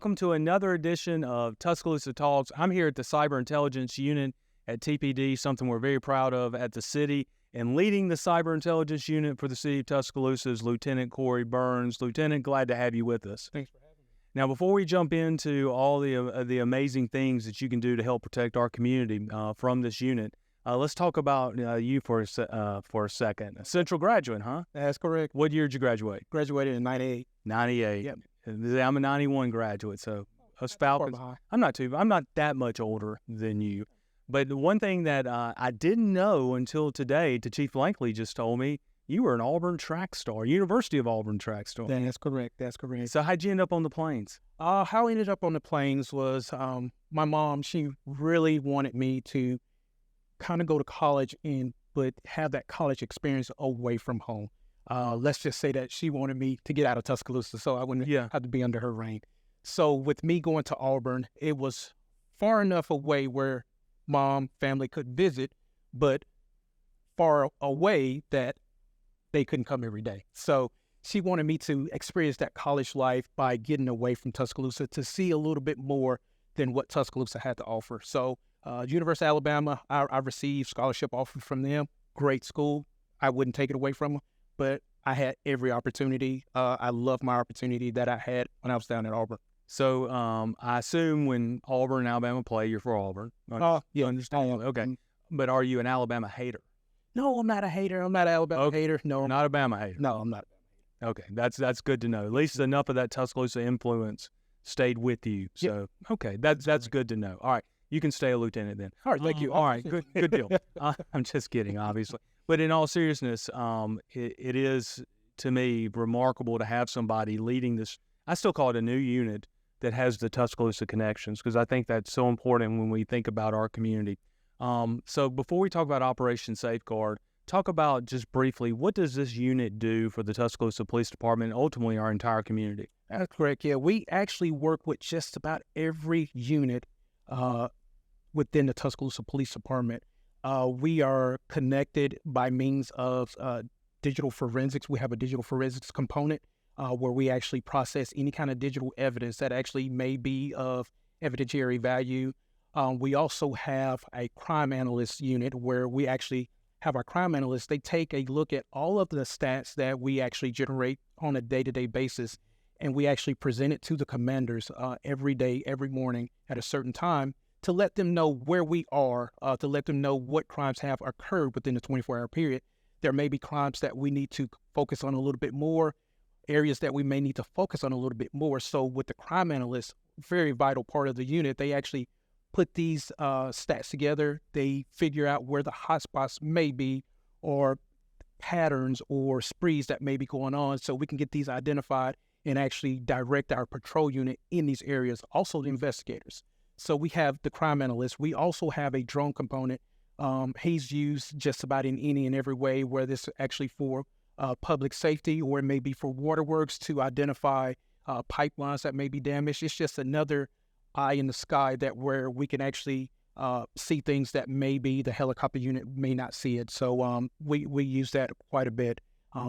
welcome to another edition of Tuscaloosa Talks. I'm here at the Cyber Intelligence Unit at TPD, something we're very proud of at the city. And leading the Cyber Intelligence Unit for the city of Tuscaloosa is Lieutenant Cory Burns. Lieutenant, glad to have you with us. Thanks for having me. Now, before we jump into all the amazing things that you can do to help protect our community from this unit, let's talk about you for a second. A Central graduate, huh? That's correct. What year did you graduate? Graduated in 98. 98. Yep. I'm a 91 graduate, so us Falcons. I'm not that much older than you. But the one thing that I didn't know until today, Chief Blankley just told me, you were an Auburn track star, University of Auburn track star. That's correct. That's correct. So how'd you end up on the plains? How I ended up on the plains was my mom, she really wanted me to kind of go to college but have that college experience away from home. Let's just say that she wanted me to get out of Tuscaloosa so I wouldn't have to be under her reign. So with me going to Auburn, it was far enough away where mom, family could visit, but far away that they couldn't come every day. So she wanted me to experience that college life by getting away from Tuscaloosa to see a little bit more than what Tuscaloosa had to offer. So University of Alabama, I received scholarship offer from them. Great school. I wouldn't take it away from them, but I had every opportunity. I loved my opportunity that I had when I was down at Auburn. So I assume when Auburn and Alabama play, you're for Auburn. Yeah, Understand? Okay. But are you an Alabama hater? No, I'm not a hater. I'm not an Alabama hater. No, not a Bama hater. No, I'm not. Okay, that's good to know. At least enough of that Tuscaloosa influence stayed with you. So okay, that's good to know. All right, you can stay a lieutenant then. All right, thank you. All right, good deal. I'm just kidding, obviously. But in all seriousness, it is to me remarkable to have somebody leading this. I still call it a new unit that has the Tuscaloosa connections, because I think that's so important when we think about our community. So before we talk about Operation Safeguard, talk about just briefly, what does this unit do for the Tuscaloosa Police Department and ultimately our entire community? That's correct. Yeah, we actually work with just about every unit within the Tuscaloosa Police Department. We are connected by means of digital forensics. We have a digital forensics component where we actually process any kind of digital evidence that actually may be of evidentiary value. We also have a crime analyst unit where we actually have our crime analysts. They take a look at all of the stats that we actually generate on a day-to-day basis, and we actually present it to the commanders every day, every morning at a certain time to let them know where we are, to let them know what crimes have occurred within the 24-hour period. There may be crimes that we need to focus on a little bit more, areas that we may need to focus on a little bit more. So with the crime analysts, very vital part of the unit, they actually put these stats together. They figure out where the hotspots may be, or patterns or sprees that may be going on, so we can get these identified and actually direct our patrol unit in these areas. Also the investigators. So we have the crime analyst. We also have a drone component. He's used just about in any and every way, whether it's actually for public safety or it may be for waterworks to identify pipelines that may be damaged. It's just another eye in the sky that where we can actually see things that maybe the helicopter unit may not see it. So we use that quite a bit.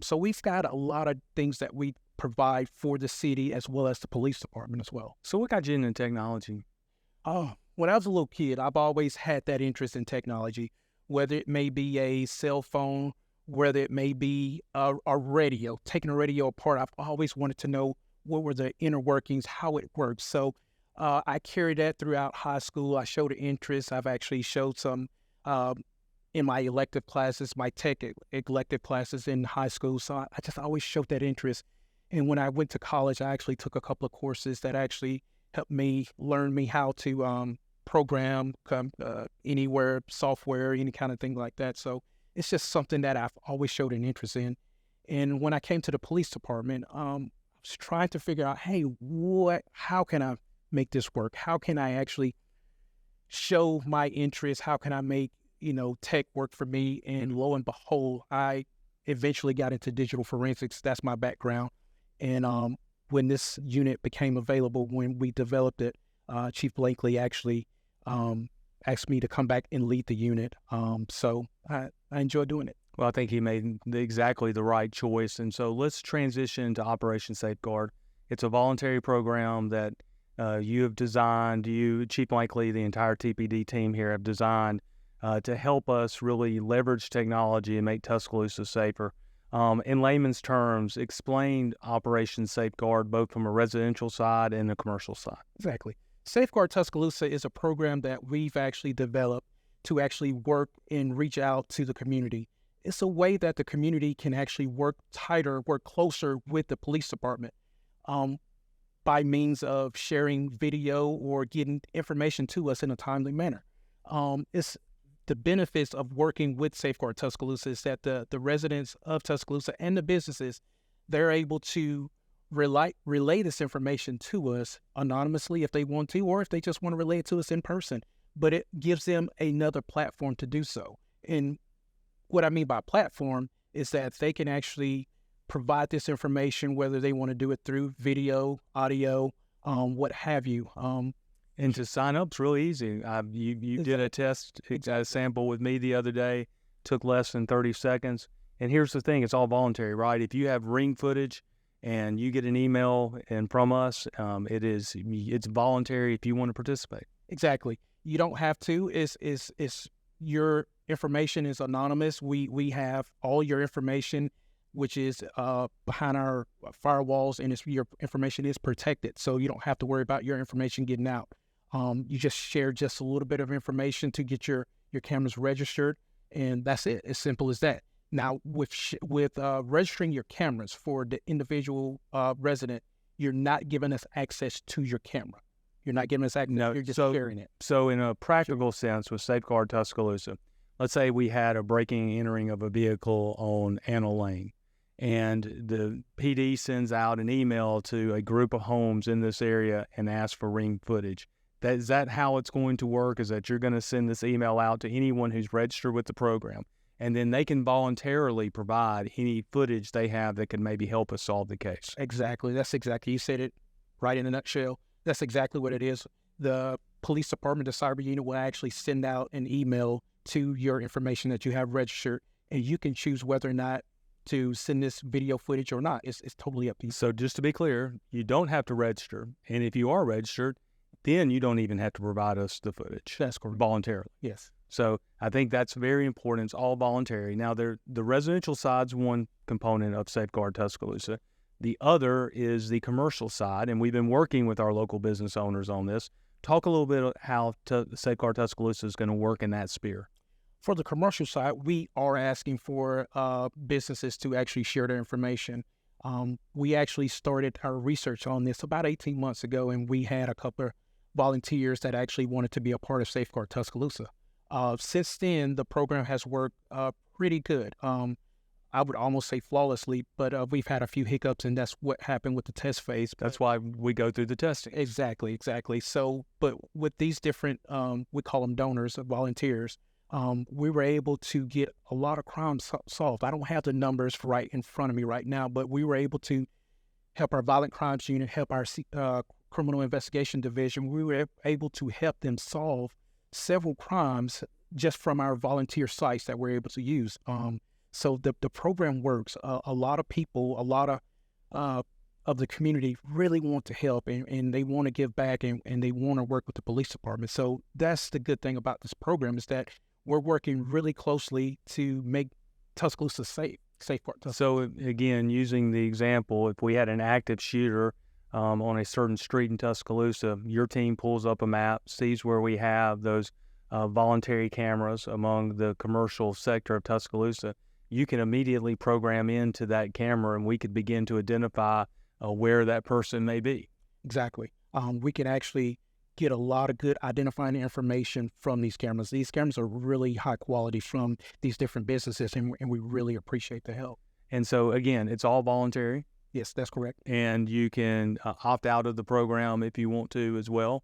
So we've got a lot of things that we provide for the city as well as the police department as well. So what got you into technology? When I was a little kid, I've always had that interest in technology, whether it may be a cell phone, whether it may be a radio, taking a radio apart. I've always wanted to know what were the inner workings, how it works. So I carried that throughout high school. I showed an interest. I've actually showed some in my elective classes, my tech elective classes in high school. So I just always showed that interest. And when I went to college, I actually took a couple of courses that actually helped me learn how to program anywhere, software, any kind of thing like that. So it's just something that I've always showed an interest in. And when I came to the police department, I was trying to figure out, hey, how can I make this work? How can I actually show my interest? How can I make, tech work for me? And lo and behold, I eventually got into digital forensics. That's my background. And when this unit became available, when we developed it, Chief Blankley actually asked me to come back and lead the unit. So I enjoy doing it. Well, I think he made exactly the right choice. And so let's transition to Operation Safeguard. It's a voluntary program that you have designed, you, Chief Blankley, the entire TPD team here have designed to help us really leverage technology and make Tuscaloosa safer. In layman's terms, explain Operation Safeguard both from a residential side and a commercial side. Exactly. Safeguard Tuscaloosa is a program that we've actually developed to actually work and reach out to the community. It's a way that the community can actually work tighter, work closer with the police department by means of sharing video or getting information to us in a timely manner. It's the benefits of working with Safeguard Tuscaloosa is that the residents of Tuscaloosa and the businesses, they're able to relay this information to us anonymously if they want to, or if they just want to relay it to us in person. But it gives them another platform to do so. And what I mean by platform is that they can actually provide this information, whether they want to do it through video, audio, what have you. And to sign up is really easy. You did a test, a sample with me the other day, took less than 30 seconds. And here's the thing, it's all voluntary, right? If you have ring footage and you get an email and from us, it's voluntary if you want to participate. Exactly. You don't have to. It's your information is anonymous. We have all your information, which is behind our firewalls, and your information is protected. So you don't have to worry about your information getting out. You just share just a little bit of information to get your cameras registered, and that's it. As simple as that. Now, with registering your cameras for the individual resident, you're not giving us access to your camera. You're not giving us access. No, you're just sharing it. So in a practical sense with Safeguard Tuscaloosa, let's say we had a breaking and entering of a vehicle on Anna Lane, and the PD sends out an email to a group of homes in this area and asks for ring footage. Is that how it's going to work? Is that you're going to send this email out to anyone who's registered with the program, and then they can voluntarily provide any footage they have that could maybe help us solve the case? Exactly. That's exactly. You said it right in a nutshell. That's exactly what it is. The police department, the cyber unit, will actually send out an email to your information that you have registered, and you can choose whether or not to send this video footage or not. It's totally up to you. So just to be clear, you don't have to register, and if you are registered, then you don't even have to provide us the footage. That's correct. Voluntarily. Yes. So I think that's very important. It's all voluntary. Now, the residential side's one component of Safeguard Tuscaloosa. The other is the commercial side, and we've been working with our local business owners on this. Talk a little bit about how Safeguard Tuscaloosa is going to work in that sphere. For the commercial side, we are asking for businesses to actually share their information. We actually started our research on this about 18 months ago, and we had a couple of volunteers that actually wanted to be a part of Safeguard Tuscaloosa. Since then, the program has worked pretty good. I would almost say flawlessly, but we've had a few hiccups, and that's what happened with the test phase. That's why we go through the testing. Exactly. So, but with these different, we call them donors, volunteers, we were able to get a lot of crimes solved. I don't have the numbers right in front of me right now, but we were able to help our violent crimes unit, help our criminal investigation division. We were able to help them solve several crimes just from our volunteer sites that we're able to use. So the program works. A lot of people, a lot of the community really want to help, and they want to give back, and they want to work with the police department. So that's the good thing about this program, is that we're working really closely to make Tuscaloosa safe part. So again, using the example, if we had an active shooter on a certain street in Tuscaloosa, your team pulls up a map, sees where we have those voluntary cameras among the commercial sector of Tuscaloosa. You can immediately program into that camera, and we could begin to identify where that person may be. Exactly. We can actually get a lot of good identifying information from these cameras. These cameras are really high quality from these different businesses, and we really appreciate the help. And so, again, it's all voluntary. Yes, that's correct. And you can opt out of the program if you want to as well.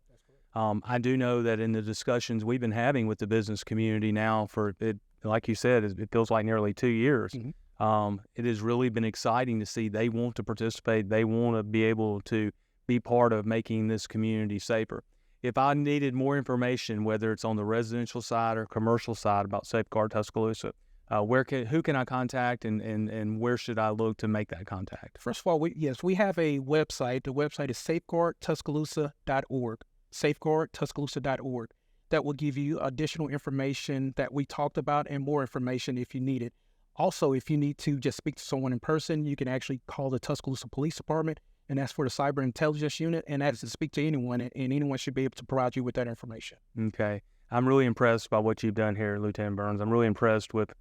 I do know that in the discussions we've been having with the business community now for it, like you said, it feels like nearly 2 years. Mm-hmm. It has really been exciting to see they want to participate. They want to be able to be part of making this community safer. If I needed more information, whether it's on the residential side or commercial side about Safeguard Tuscaloosa, who can I contact, and where should I look to make that contact? First of all, we have a website. The website is safeguardtuscaloosa.org. Safeguardtuscaloosa.org. That will give you additional information that we talked about and more information if you need it. Also, if you need to just speak to someone in person, you can actually call the Tuscaloosa Police Department and ask for the Cyber Intelligence Unit and ask to speak to anyone, and anyone should be able to provide you with that information. Okay. I'm really impressed by what you've done here, Lieutenant Burns. I'm really impressed with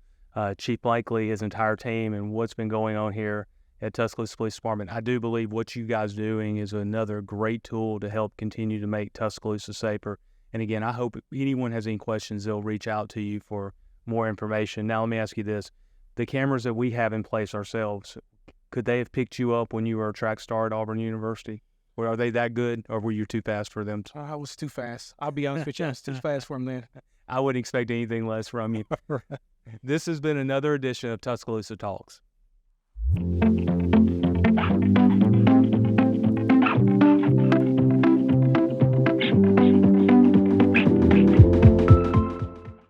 Chief Blakely, his entire team, and what's been going on here at Tuscaloosa Police Department. I do believe what you guys are doing is another great tool to help continue to make Tuscaloosa safer. And again, I hope if anyone has any questions, they'll reach out to you for more information. Now, let me ask you this. The cameras that we have in place ourselves, could they have picked you up when you were a track star at Auburn University? Or are they that good, or were you too fast for them? I was too fast. I'll be honest with you. I was too fast for them then. I wouldn't expect anything less from you. This has been another edition of Tuscaloosa Talks.